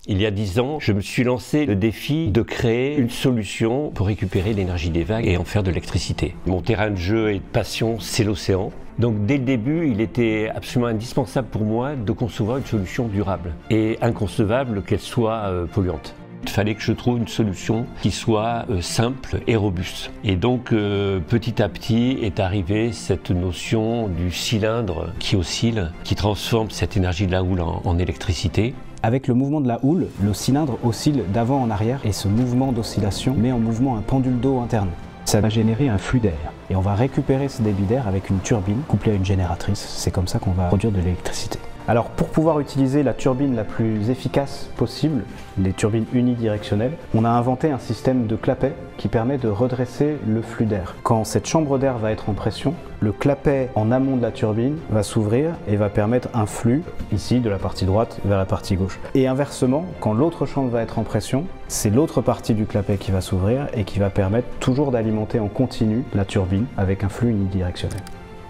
Il y a 10 ans, je me suis lancé le défi de créer une solution pour récupérer l'énergie des vagues et en faire de l'électricité. Mon terrain de jeu et de passion, c'est l'océan. Donc dès le début, il était absolument indispensable pour moi de concevoir une solution durable et inconcevable qu'elle soit polluante. Il fallait que je trouve une solution qui soit simple et robuste. Et donc petit à petit est arrivée cette notion du cylindre qui oscille, qui transforme cette énergie de la houle en électricité. Avec le mouvement de la houle, le cylindre oscille d'avant en arrière et ce mouvement d'oscillation met en mouvement un pendule d'eau interne. Ça va générer un flux d'air et on va récupérer ce débit d'air avec une turbine couplée à une génératrice. C'est comme ça qu'on va produire de l'électricité. Alors pour pouvoir utiliser la turbine la plus efficace possible, les turbines unidirectionnelles, on a inventé un système de clapet qui permet de redresser le flux d'air. Quand cette chambre d'air va être en pression, le clapet en amont de la turbine va s'ouvrir et va permettre un flux, ici de la partie droite vers la partie gauche. Et inversement, quand l'autre chambre va être en pression, c'est l'autre partie du clapet qui va s'ouvrir et qui va permettre toujours d'alimenter en continu la turbine avec un flux unidirectionnel.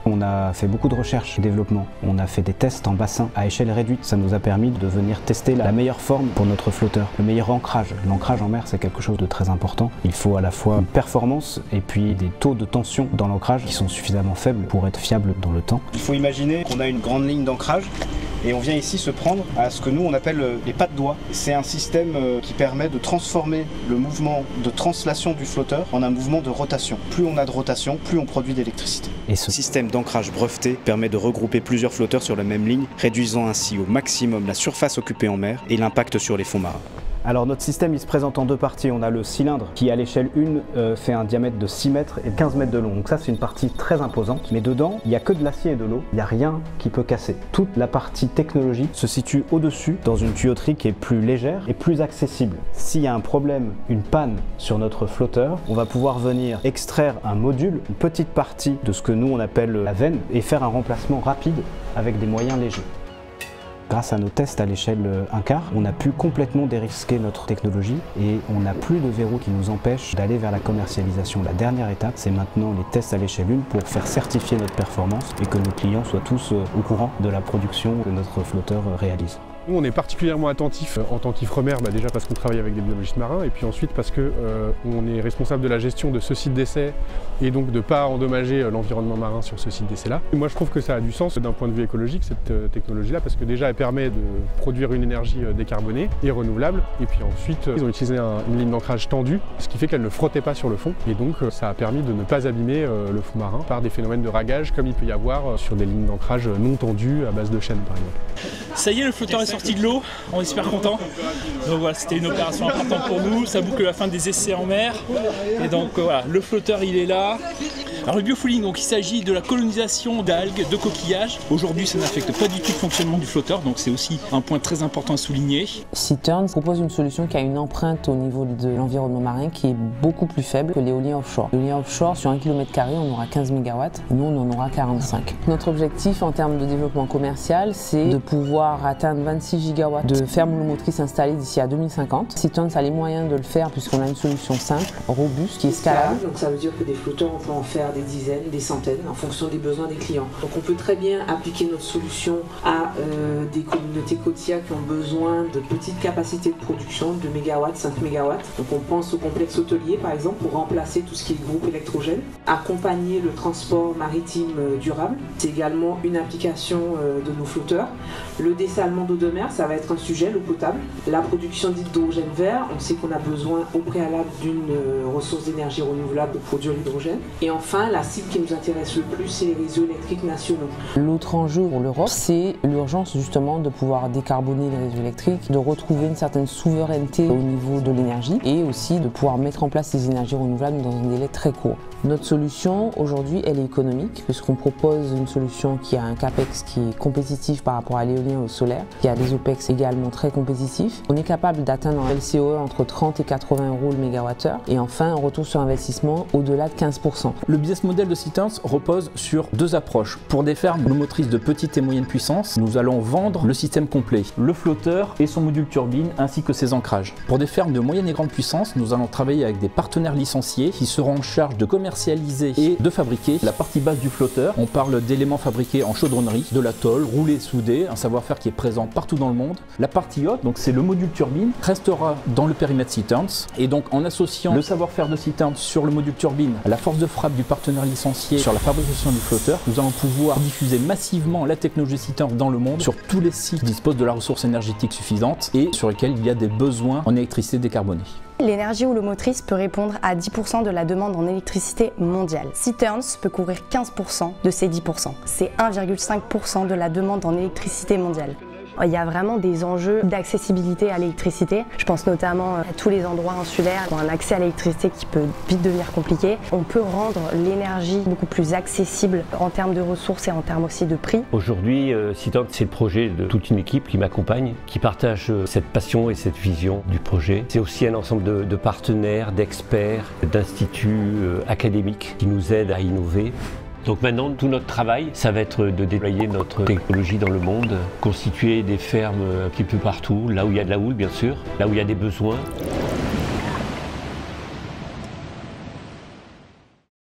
On a fait beaucoup de recherche et développement. On a fait des tests en bassin à échelle réduite. Ça nous a permis de venir tester la meilleure forme pour notre flotteur, le meilleur ancrage. L'ancrage en mer, c'est quelque chose de très important. Il faut à la fois une performance et puis des taux de tension dans l'ancrage qui sont suffisamment faibles pour être fiables dans le temps. Il faut imaginer qu'on a une grande ligne d'ancrage et on vient ici se prendre à ce que nous on appelle les pas de doigts. C'est un système qui permet de transformer le mouvement de translation du flotteur en un mouvement de rotation. Plus on a de rotation, plus on produit d'électricité. Et ce système d'ancrage breveté permet de regrouper plusieurs flotteurs sur la même ligne, réduisant ainsi au maximum la surface occupée en mer et l'impact sur les fonds marins. Alors notre système il se présente en deux parties. On a le cylindre qui à l'échelle 1 fait un diamètre de 6 mètres et 15 mètres de long. Donc ça c'est une partie très imposante. Mais dedans il n'y a que de l'acier et de l'eau. Il n'y a rien qui peut casser. Toute la partie technologique se situe au-dessus dans une tuyauterie qui est plus légère et plus accessible. S'il y a un problème, une panne sur notre flotteur, on va pouvoir venir extraire un module, une petite partie de ce que nous on appelle la veine et faire un remplacement rapide avec des moyens légers. Grâce à nos tests à l'échelle 1/4, on a pu complètement dérisquer notre technologie et on n'a plus de verrou qui nous empêche d'aller vers la commercialisation. La dernière étape, c'est maintenant les tests à l'échelle 1 pour faire certifier notre performance et que nos clients soient tous au courant de la production que notre flotteur réalise. Nous, on est particulièrement attentifs en tant qu'Ifremer, déjà parce qu'on travaille avec des biologistes marins et puis ensuite parce qu'on est responsable de la gestion de ce site d'essai et donc de ne pas endommager l'environnement marin sur ce site d'essai-là. Moi, je trouve que ça a du sens d'un point de vue écologique, cette technologie-là, parce que déjà, elle permet de produire une énergie décarbonée et renouvelable. Et puis ensuite, ils ont utilisé une ligne d'ancrage tendue, ce qui fait qu'elle ne frottait pas sur le fond. Et donc, ça a permis de ne pas abîmer le fond marin par des phénomènes de ragage comme il peut y avoir sur des lignes d'ancrage non tendues à base de chaîne, par exemple. Ça y est, le flotteur est sorti de l'eau, on est super content. Donc voilà, c'était une opération importante pour nous, ça boucle la fin des essais en mer. Et donc voilà, le flotteur il est là. Alors le biofouling, donc il s'agit de la colonisation d'algues, de coquillages. Aujourd'hui ça n'affecte pas du tout le fonctionnement du flotteur, donc c'est aussi un point très important à souligner. Seaturn propose une solution qui a une empreinte au niveau de l'environnement marin qui est beaucoup plus faible que l'éolien offshore. L'éolien offshore, sur 1 km², on aura 15 MW et nous on en aura 45. Notre objectif en termes de développement commercial, c'est de pouvoir atteindre 26 gigawatts de fermes houlomotrices installées d'ici à 2050. Seaturn a les moyens de le faire puisqu'on a une solution simple, robuste, qui est scalable. Donc ça veut dire que des flotteurs, on peut en faire des dizaines, des centaines, en fonction des besoins des clients. Donc on peut très bien appliquer notre solution à des communautés côtières qui ont besoin de petites capacités de production, de mégawatts, 5 mégawatts. Donc on pense au complexe hôtelier par exemple pour remplacer tout ce qui est groupe électrogène. Accompagner le transport maritime durable, c'est également une application de nos flotteurs. Le dessalement d'eau de mer, ça va être un sujet, l'eau potable. La production d'hydrogène vert, on sait qu'on a besoin au préalable d'une ressource d'énergie renouvelable pour produire l'hydrogène. Et enfin, la cible qui nous intéresse le plus, c'est les réseaux électriques nationaux. L'autre enjeu pour l'Europe, c'est l'urgence justement de pouvoir décarboner les réseaux électriques, de retrouver une certaine souveraineté au niveau de l'énergie et aussi de pouvoir mettre en place ces énergies renouvelables dans un délai très court. Notre solution aujourd'hui, elle est économique puisqu'on propose une solution qui a un capex qui est compétitif par rapport à l'éolien ou au solaire, qui a des OPEX également très compétitifs. On est capable d'atteindre un LCOE entre 30 et 80 € le mégawattheure et enfin un retour sur investissement au-delà de 15%. Le business model de Citerns repose sur deux approches. Pour des fermes monomotrices de petite et moyenne puissance, nous allons vendre le système complet, le flotteur et son module turbine ainsi que ses ancrages. Pour des fermes de moyenne et grande puissance, nous allons travailler avec des partenaires licenciés qui seront en charge de commercialiser et de fabriquer la partie basse du flotteur. On parle d'éléments fabriqués en chaudronnerie, de la tôle, roulé, soudé, un savoir-faire qui est présent partout dans le monde. La partie haute, donc c'est le module turbine, restera dans le périmètre Citerns. Et donc en associant le savoir-faire de Citerns sur le module turbine à la force de frappe du partenaire licencié sur la fabrication du flotteur, nous allons pouvoir diffuser massivement la technologie Citerns dans le monde sur tous les sites qui disposent de la ressource énergétique suffisante et sur lesquels il y a des besoins en électricité décarbonée. L'énergie houlomotrice peut répondre à 10% de la demande en électricité mondiale. Citerns peut couvrir 15% de ces 10%. C'est 1,5% de la demande en électricité mondiale. Il y a vraiment des enjeux d'accessibilité à l'électricité. Je pense notamment à tous les endroits insulaires qui ont un accès à l'électricité qui peut vite devenir compliqué. On peut rendre l'énergie beaucoup plus accessible en termes de ressources et en termes aussi de prix. Aujourd'hui, Citerns, c'est le projet de toute une équipe qui m'accompagne, qui partage cette passion et cette vision du projet. C'est aussi un ensemble de partenaires, d'experts, d'instituts académiques qui nous aident à innover. Donc maintenant, tout notre travail, ça va être de déployer notre technologie dans le monde, constituer des fermes un petit peu partout, là où il y a de la houle bien sûr, là où il y a des besoins,